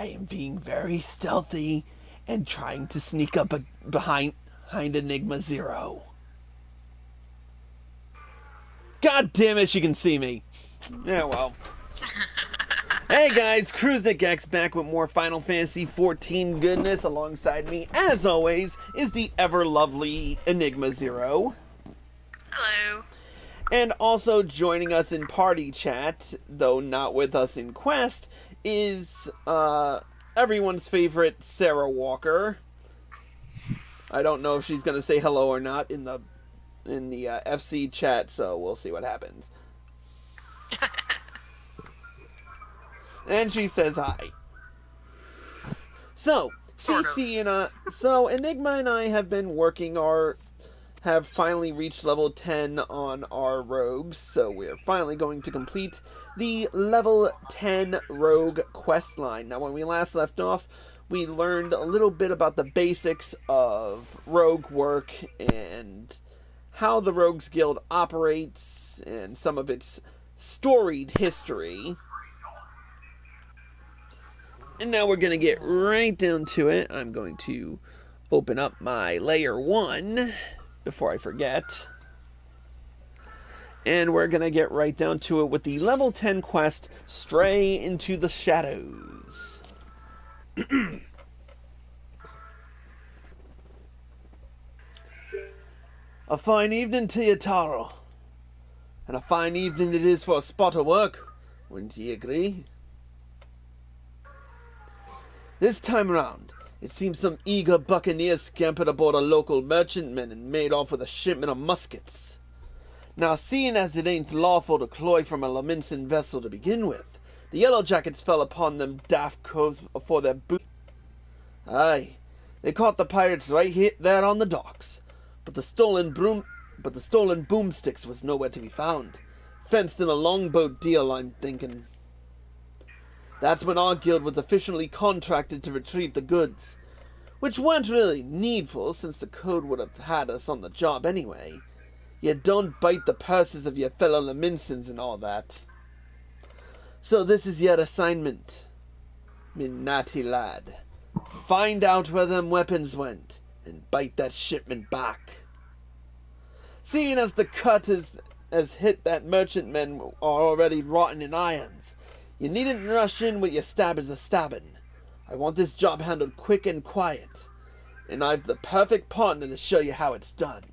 I am being very stealthy and trying to sneak up behind EnigmaXero. God damn it, she can see me. Yeah, well. Hey guys, Crusnik X back with more Final Fantasy XIV goodness. Alongside me, as always, is the ever-lovely EnigmaXero. Hello. And also joining us in party chat, though not with us in Quest, is everyone's favorite Sarah Walker. I don't know if she's going to say hello or not in the FC chat, so we'll see what happens. And she says hi. So, so Enigma and I have been working have finally reached level 10 on our rogues, so we're finally going to complete the level 10 rogue quest line. Now, when we last left off, we learned a little bit about the basics of rogue work and how the Rogues Guild operates and some of its storied history. And now we're going to get right down to it. I'm going to open up my layer 1 before I forget. And we're going to get right down to it with the level 10 quest, Stray into the Shadows. A fine evening to you, Taro. And a fine evening it is for a spot of work. Wouldn't ye agree? This time round, it seems some eager buccaneers scampered aboard a local merchantman and made off with a shipment of muskets. Now, seeing as it ain't lawful to cloy from a Laminson vessel to begin with, the Yellow Jackets fell upon them daft coves for their boot. Aye, they caught the pirates right there on the docks, but the stolen boomsticks was nowhere to be found. Fenced in a longboat deal, I'm thinking. That's when our guild was officially contracted to retrieve the goods, which weren't really needful since the code would have had us on the job anyway. Yet don't bite the purses of your fellow Laminsons and all that. So this is your assignment, me natty lad. Find out where them weapons went, and bite that shipment back. Seeing as the cut has hit that merchantmen are already rotten in irons, you needn't rush in with your stabbers a-stabbing. I want this job handled quick and quiet, and I've the perfect partner to show you how it's done.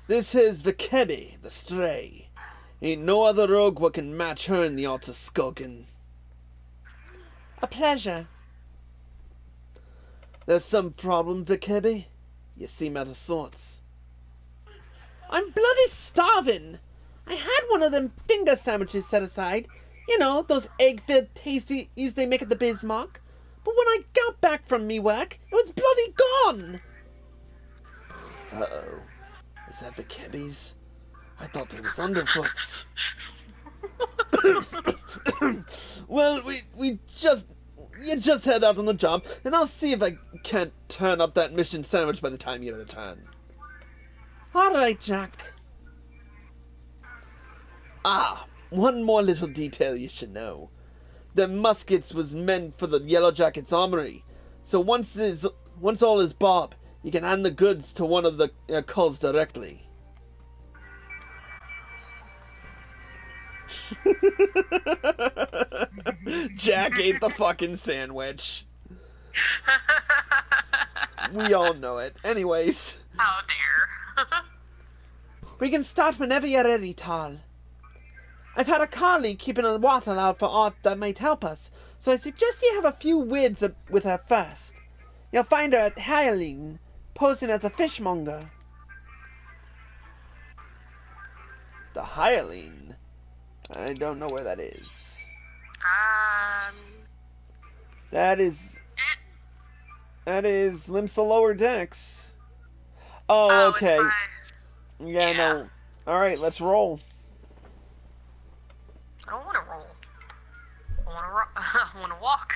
This is Vikebi, the Stray. Ain't no other rogue what can match her in the arts of skulking. A pleasure. There's some problem, Vikebi? You seem out of sorts. I'm bloody starving. I had one of them finger sandwiches set aside. You know, those egg-filled tasties they make at the Bismarck. But when I got back from me work, it was bloody gone. Uh-oh. Is that Vikebi's? I thought it was Underfoot's. Well, you just head out on the job, and I'll see if I can't turn up that mission sandwich by the time you return. All right, Jack. Ah, one more little detail you should know. The muskets was meant for the Yellow Jackets' armory, so once all is bob, you can hand the goods to one of the culls directly. Jack ate the fucking sandwich. We all know it. Anyways. Oh dear. We can start whenever you're ready, Tal. I've had a colleague keeping a watch out for art that might help us, so I suggest you have a few words with her first. You'll find her at Hireling, posing as a fishmonger. The Hireling? I don't know where that is. That is Limsa Lower Decks. Oh, okay. Yeah, no. Alright, let's roll. I don't want to roll. I want to walk.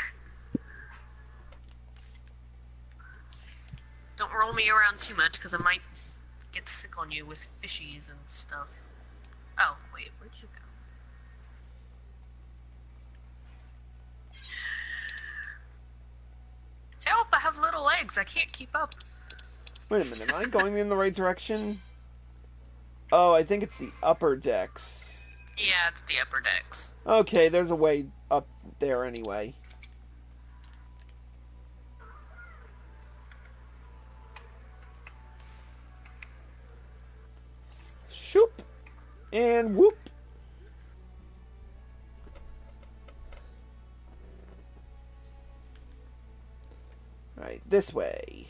Don't roll me around too much, because I might get sick on you with fishies and stuff. Oh, wait, where'd you go? Help, I have little legs. I can't keep up. Wait a minute, am I going in the right direction? Oh, I think it's the upper decks. Yeah, it's the upper decks. Okay, there's a way up there anyway. Shoop! And whoop! Right, this way.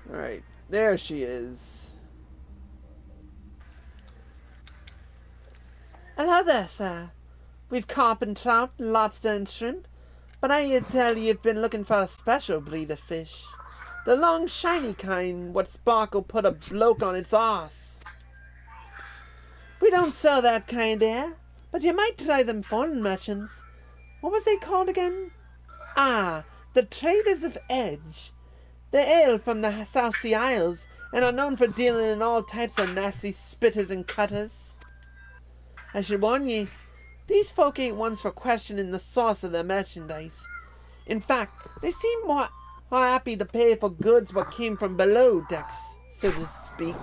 Alright, there she is. Hello there, sir. We've carp and trout, lobster and shrimp, but I tell you've been looking for a special breed of fish. The long, shiny kind, what spark'll put a bloke on its arse. We don't sell that kind here, but you might try them foreign merchants. What was they called again? Ah, the Traders of Edge. They hail from the South Sea Isles, and are known for dealing in all types of nasty spitters and cutters. I should warn ye, these folk ain't ones for questioning the source of their merchandise. In fact, they seem more happy to pay for goods what came from below decks, so to speak.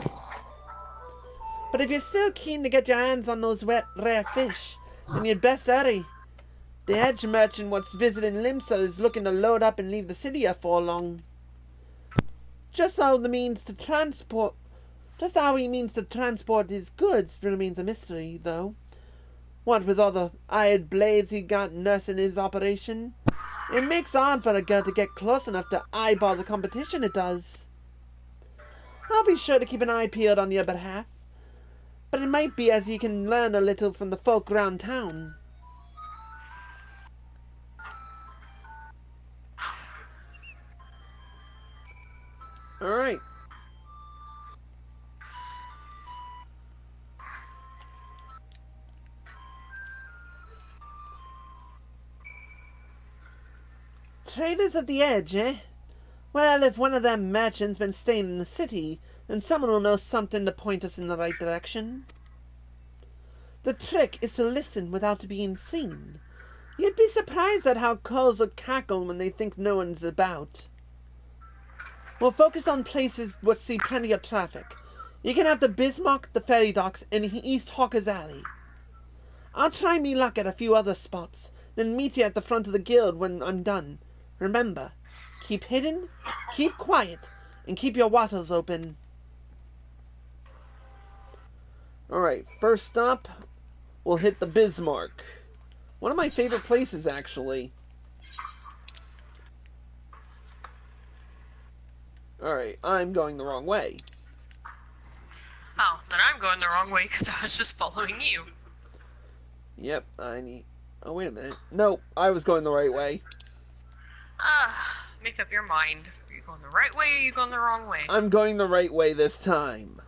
But if you're still keen to get your hands on those wet, rare fish, then you'd best hurry. The edge merchant what's visiting Limsa is looking to load up and leave the city afore long. Just how he means to transport his goods remains a mystery, though. What with all the hired blades he got nursing his operation, it makes hard for a girl to get close enough to eyeball the competition, it does. I'll be sure to keep an eye peeled on your behalf, but it might be as you can learn a little from the folk round town. Alright. Traders at the Edge, eh? Well, if one of them merchants been staying in the city, then someone will know something to point us in the right direction. The trick is to listen without being seen. You'd be surprised at how culls will cackle when they think no one's about. We'll focus on places what see plenty of traffic. You can have the Bismarck, the ferry docks, and East Hawker's Alley. I'll try me luck at a few other spots, then meet you at the front of the guild when I'm done. Remember, keep hidden, keep quiet, and keep your wattles open. Alright, first stop, we'll hit the Bismarck. One of my favorite places, actually. Alright, I'm going the wrong way. Oh, then I'm going the wrong way because I was just following you. Yep, oh, wait a minute. Nope, I was going the right way. Make up your mind. Are you going the right way or are you going the wrong way? I'm going the right way this time.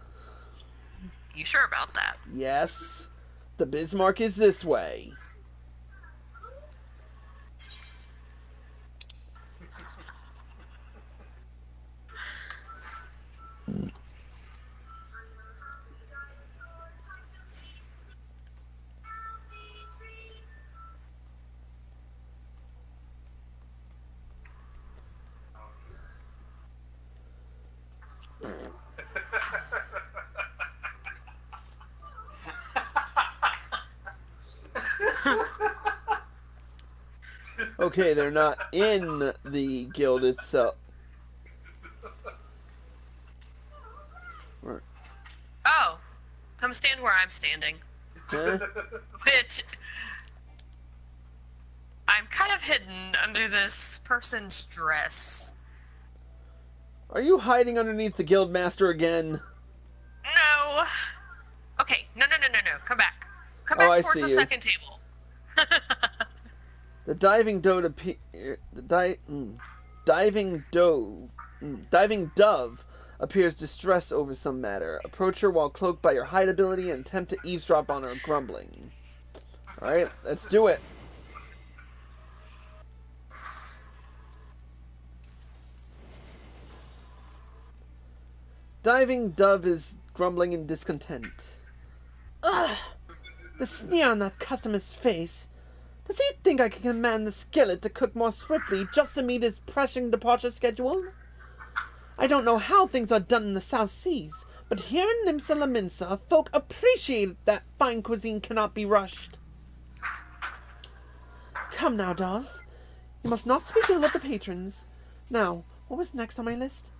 You sure about that? Yes. The Bismarck is this way. Okay, they're not in the guild itself. Oh, come stand where I'm standing. Huh? Which, I'm kind of hidden under this person's dress. Are you hiding underneath the guild master again? No. Okay, no. Come back. Come back towards the second table. The diving dove appears distressed over some matter. Approach her while cloaked by your hide ability and attempt to eavesdrop on her grumbling. Alright, let's do it. Diving Dove is grumbling in discontent. Ugh! The sneer on that customer's face. Does he think I can command the skillet to cook more swiftly just to meet his pressing departure schedule? I don't know how things are done in the South Seas, but here in Limsa Laminsa, folk appreciate that fine cuisine cannot be rushed. Come now, Dove. You must not speak ill of the patrons. Now, what was next on my list?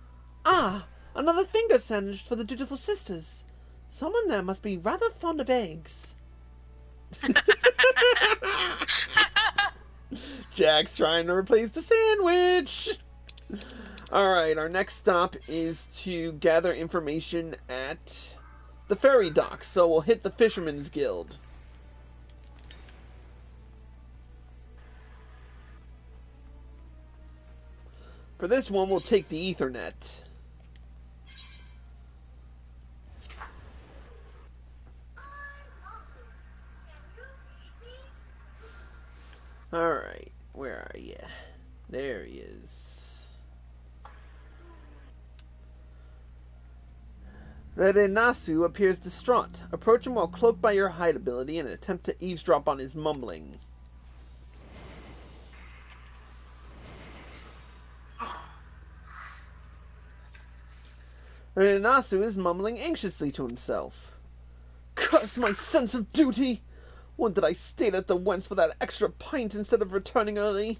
Ah! Another finger sandwich for the dutiful sisters. Someone there must be rather fond of eggs. Jack's trying to replace the sandwich. Alright, our next stop is to gather information at the ferry docks, so we'll hit the Fisherman's Guild. For this one, we'll take the Ethernet. Alright, where are you? There he is. Rerenasu appears distraught. Approach him while cloaked by your hide ability and attempt to eavesdrop on his mumbling. Rerenasu is mumbling anxiously to himself. Curse my sense of duty! When did I stay at the Wentz for that extra pint instead of returning early?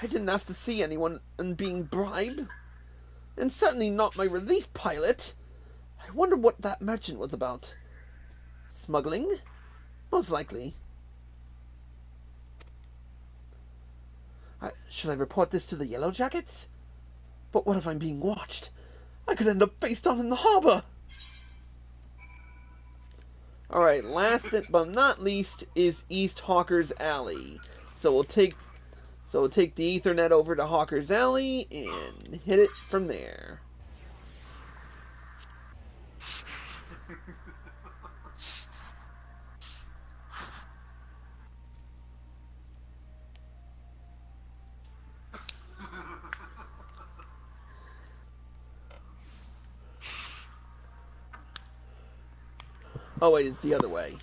I didn't ask to see anyone and being bribed. And certainly not my relief pilot. I wonder what that merchant was about. Smuggling? Most likely. Should I report this to the Yellow Jackets? But what if I'm being watched? I could end up based on in the harbor. Alright, last but not least is East Hawker's Alley. So we'll take the Ethernet over to Hawker's Alley and hit it from there. Oh wait, it's the other way.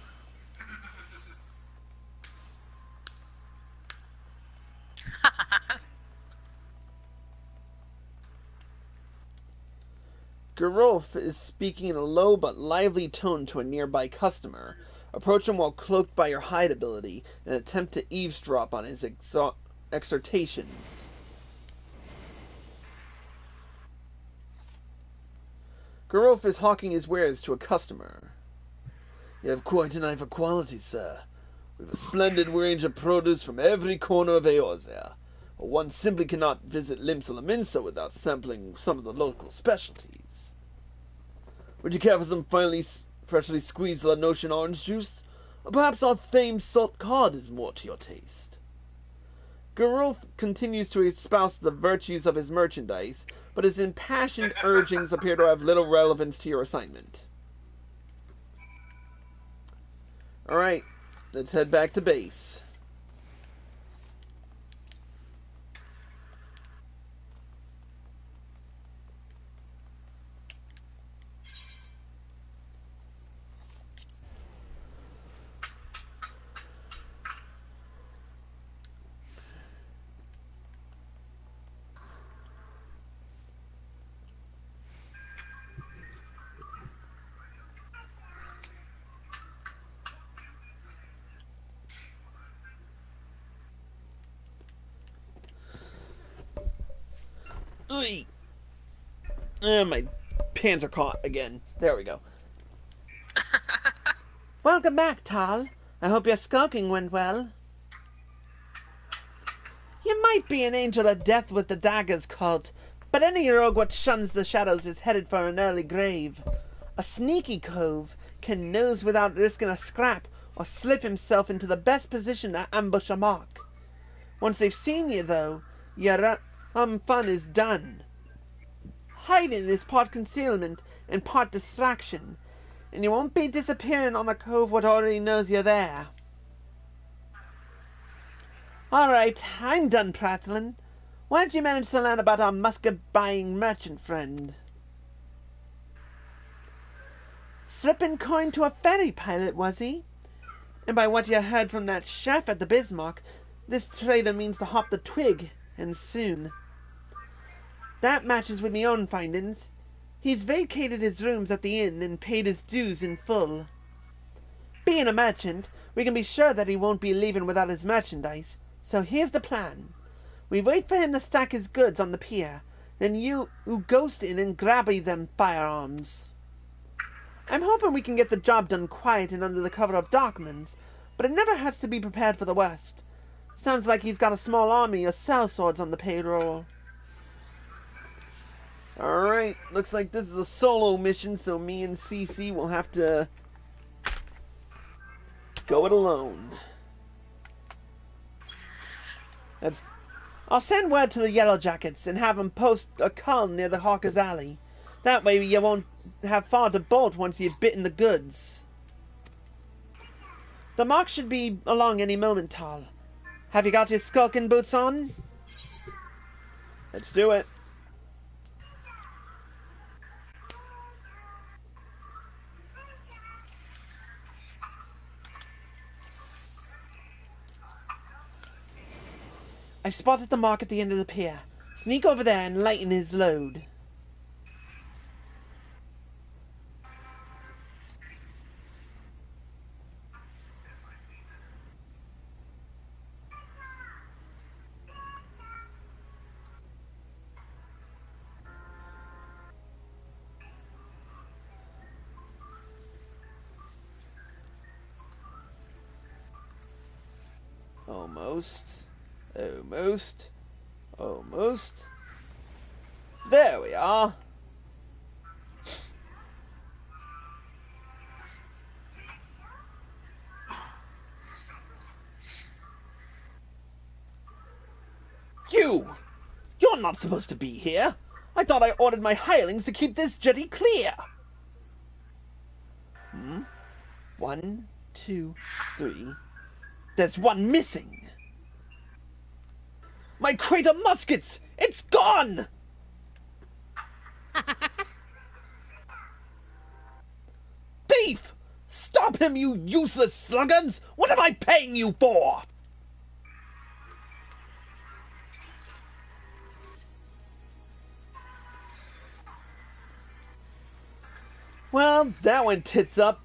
Gerolf is speaking in a low but lively tone to a nearby customer. Approach him while cloaked by your hide ability and attempt to eavesdrop on his exhortations. Gerolf is hawking his wares to a customer. You have quite an eye for quality, sir. We've a splendid range of produce from every corner of Eorzea. One simply cannot visit Limsa Laminsa without sampling some of the local specialties. Would you care for some freshly squeezed La Notion orange juice? Or perhaps our famed salt cod is more to your taste? Gerolf continues to espouse the virtues of his merchandise, but his impassioned urgings appear to have little relevance to your assignment. Alright, let's head back to base. Oy. My pants are caught again. There we go. Welcome back, Tal. I hope your skulking went well. You might be an angel of death with the daggers cult, but any rogue what shuns the shadows is headed for an early grave. A sneaky cove can nose without risking a scrap or slip himself into the best position to ambush a mark. Once they've seen you, though, your fun is done. Hiding is part concealment and part distraction, and you won't be disappearing on a cove what already knows you're there. Alright, I'm done prattling. Why'd you manage to learn about our musket-buying merchant friend? Slipping coin to a ferry pilot, was he? And by what you heard from that chef at the Bismarck, this trader means to hop the twig, and soon. That matches with me own findings. He's vacated his rooms at the inn and paid his dues in full. Being a merchant, we can be sure that he won't be leaving without his merchandise. So here's the plan. We wait for him to stack his goods on the pier, then you ghost in and grab them firearms. I'm hoping we can get the job done quiet and under the cover of darkmans, but it never hurts to be prepared for the worst. Sounds like he's got a small army of sellswords on the payroll. Alright, looks like this is a solo mission, so me and CC will have to go it alone. I'll send word to the Yellow Jackets and have them post a call near the Hawker's Alley. That way you won't have far to bolt once you've bitten the goods. The mark should be along any moment, Tal. Have you got your skulking boots on? Let's do it. I spotted the mark at the end of the pier. Sneak over there and lighten his load. Almost. Almost. Almost. There we are. You're not supposed to be here. I thought I ordered my hirelings to keep this jetty clear. 1, 2, 3. There's one missing. My crate of muskets! It's gone! Thief! Stop him, you useless sluggards! What am I paying you for? Well, that went tits up.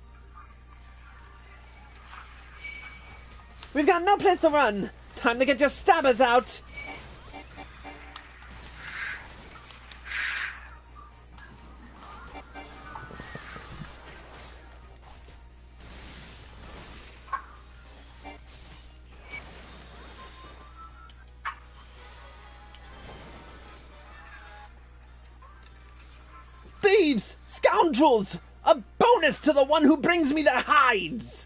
We've got no place to run. Time to get your stabbers out. Thieves! Scoundrels! A bonus to the one who brings me their hides!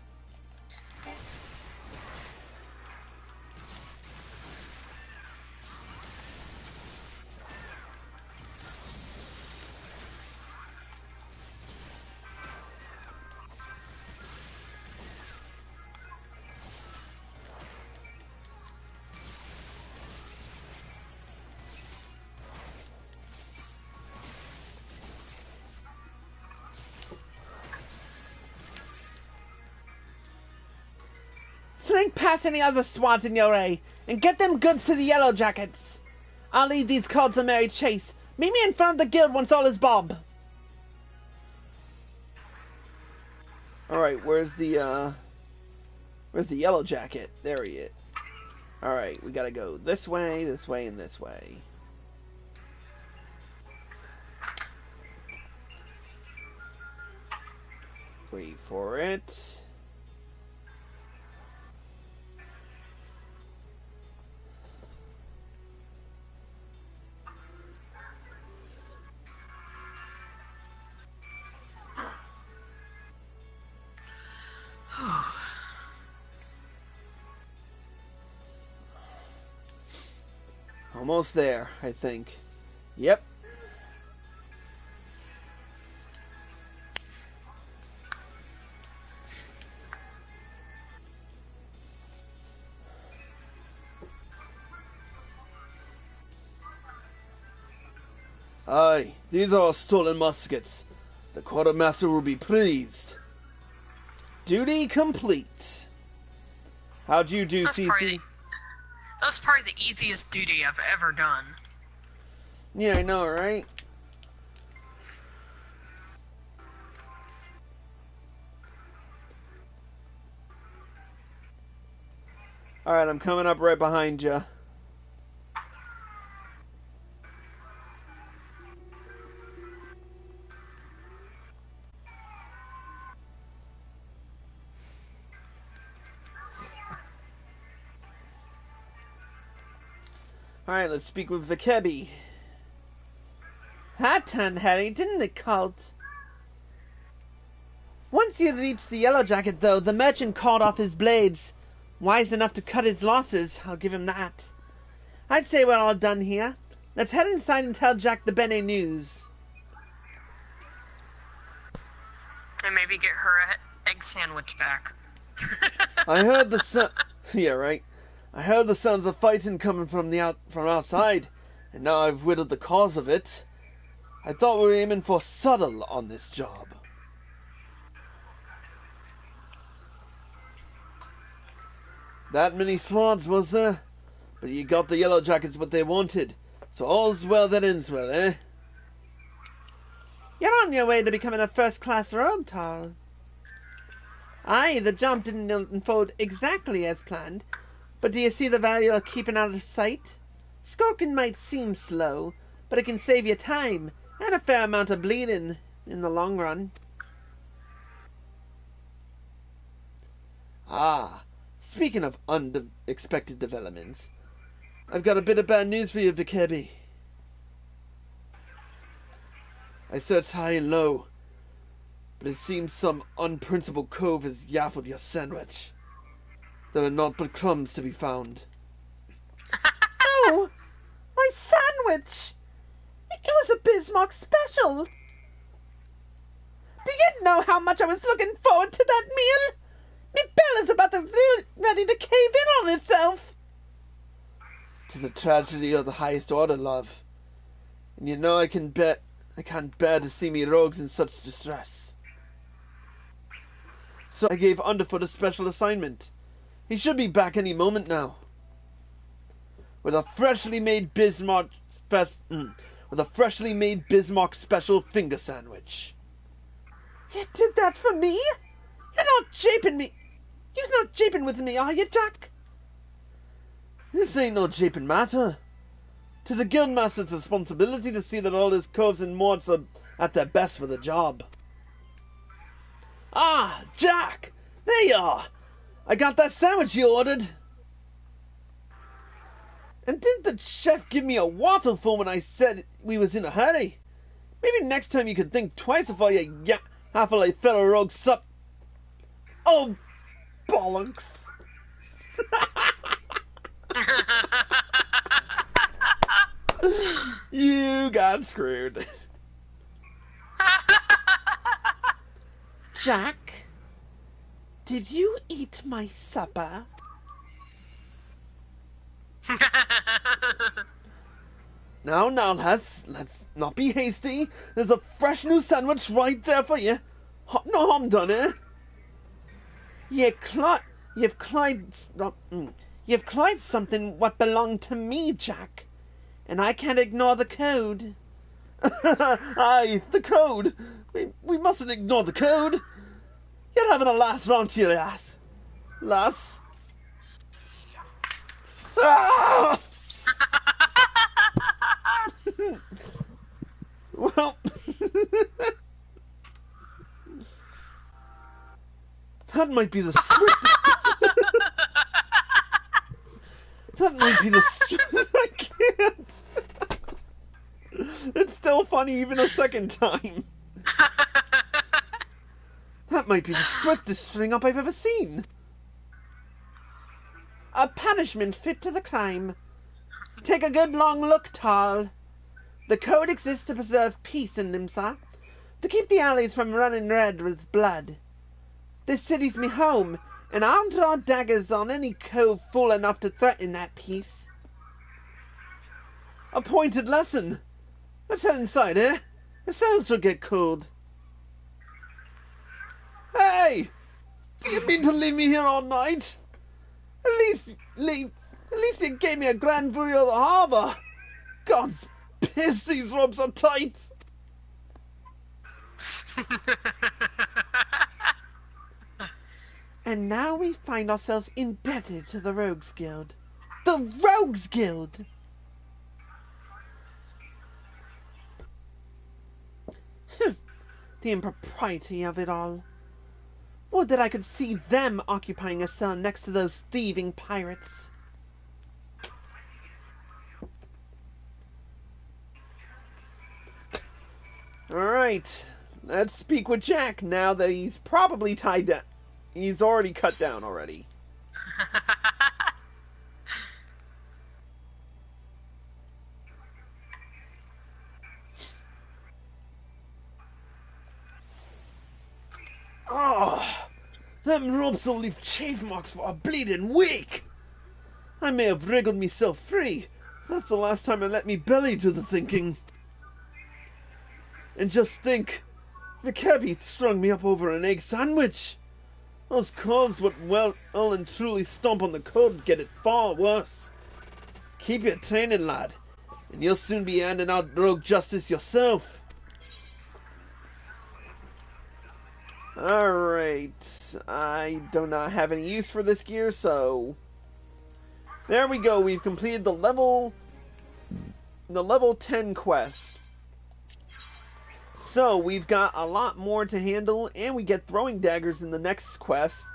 Slink past any other swats in your way, and get them goods to the Yellow Jackets. I'll lead these cards a merry chase. Meet me in front of the guild once all is bob. Alright, where's the Yellow Jacket? There he is. Alright, we gotta go this way, and this way. Wait for it. Almost there, I think. Yep. Aye, these are stolen muskets. The quartermaster will be pleased. Duty complete. How'd you do, Cece? That's probably the easiest duty I've ever done. Yeah, I know, right? Alright, I'm coming up right behind you. Alright, let's speak with Vikebi. That turned Harry, didn't it, Colt? Once you reached the Yellow Jacket, though, the merchant called off his blades. Wise enough to cut his losses, I'll give him that. I'd say we're all done here. Let's head inside and tell Jack the Bene news. And maybe get her an egg sandwich back. I heard the yeah, right. I heard the sounds of fighting coming from outside, and now I've whittled the cause of it. I thought we were aiming for subtle on this job. That many swords, was there? But you got the Yellow Jackets what they wanted, so all's well that ends well, eh? You're on your way to becoming a first-class rogue, Tarl. Aye, the jump didn't unfold exactly as planned, but do you see the value of keeping out of sight? Skulking might seem slow, but it can save you time, and a fair amount of bleeding in the long run. Ah, speaking of unexpected developments, I've got a bit of bad news for you, Vikebi. I searched high and low, but it seems some unprincipled cove has yaffled your sandwich. There are naught but crumbs to be found. No! My sandwich! It was a Bismarck special! Do you know how much I was looking forward to that meal? My belly's about to ready to cave in on itself! 'Tis a tragedy of the highest order, love. And you know I can't bear to see me rogues in such distress. So I gave Underfoot a special assignment. He should be back any moment now. With a freshly made Bismarck special finger sandwich. You did that for me? You're not japing me. You're not japing with me, are you, Jack? This ain't no japing matter. 'Tis a guildmaster's responsibility to see that all his coves and morts are at their best for the job. Ah, Jack! There you are! I got that sandwich you ordered! And didn't the chef give me a waterful when I said we was in a hurry? Maybe next time you could think twice before you half a fellow rogue sup. Oh, bollocks! You got screwed. Jack, did you eat my supper? Now, let's not be hasty. There's a fresh new sandwich right there for you. No harm done, eh? You've climbed something what belonged to me, Jack. And I can't ignore the code. Aye, the code. We mustn't ignore the code. You're having a last round to your ass. Lass. Ah! Well, that might be the swiftest. That might be the I can't. It's still funny even a second time. That might be the swiftest string up I've ever seen. A punishment fit to the crime. Take a good long look, Tal. The code exists to preserve peace in Limsa, to keep the alleys from running red with blood. This city's me home, and I'll draw daggers on any cove fool enough to threaten that peace. A pointed lesson. Let's head inside, eh? The sounds will get cold. Hey! Do you mean to leave me here all night? At least you gave me a grand view of the harbour. God's piss, these ropes are tight. And now we find ourselves indebted to the Rogues Guild. The Rogues Guild! The impropriety of it all. Would that I could see them occupying a cell next to those thieving pirates. Alright, let's speak with Jack now that he's probably tied down. He's already cut down already. Oh, them ropes will leave chafe marks for a bleeding week. I may have wriggled myself free. That's the last time I let me belly do the thinking. And just think, the cabby strung me up over an egg sandwich. Those coves would well and truly stomp on the code, get it far worse. Keep your training, lad, and you'll soon be handing out rogue justice yourself. Alright, I do not have any use for this gear, so there we go. We've completed the level 10 quest. So we've got a lot more to handle, and we get throwing daggers in the next quest.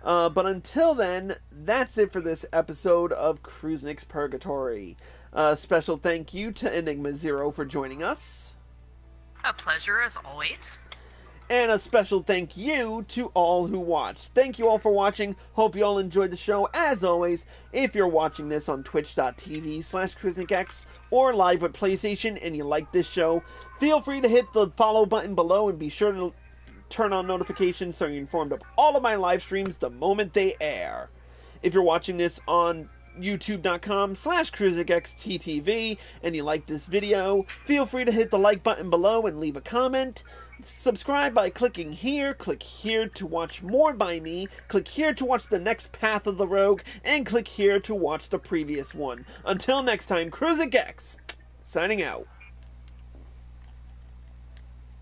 But until then, that's it for this episode of Crusnik's Purgatory. Special thank you to EnigmaXero for joining us. A pleasure as always. And a special thank you to all who watched. Thank you all for watching. Hope you all enjoyed the show. As always, if you're watching this on twitch.tv/CrusnikX or live with PlayStation and you like this show, feel free to hit the follow button below and be sure to turn on notifications so you're informed of all of my live streams the moment they air. If you're watching this on youtube.com/CrusnikXTTV and you like this video, feel free to hit the like button below and leave a comment. Subscribe by clicking here, click here to watch more by me, click here to watch the next Path of the Rogue, and click here to watch the previous one. Until next time, CrusnikX, signing out.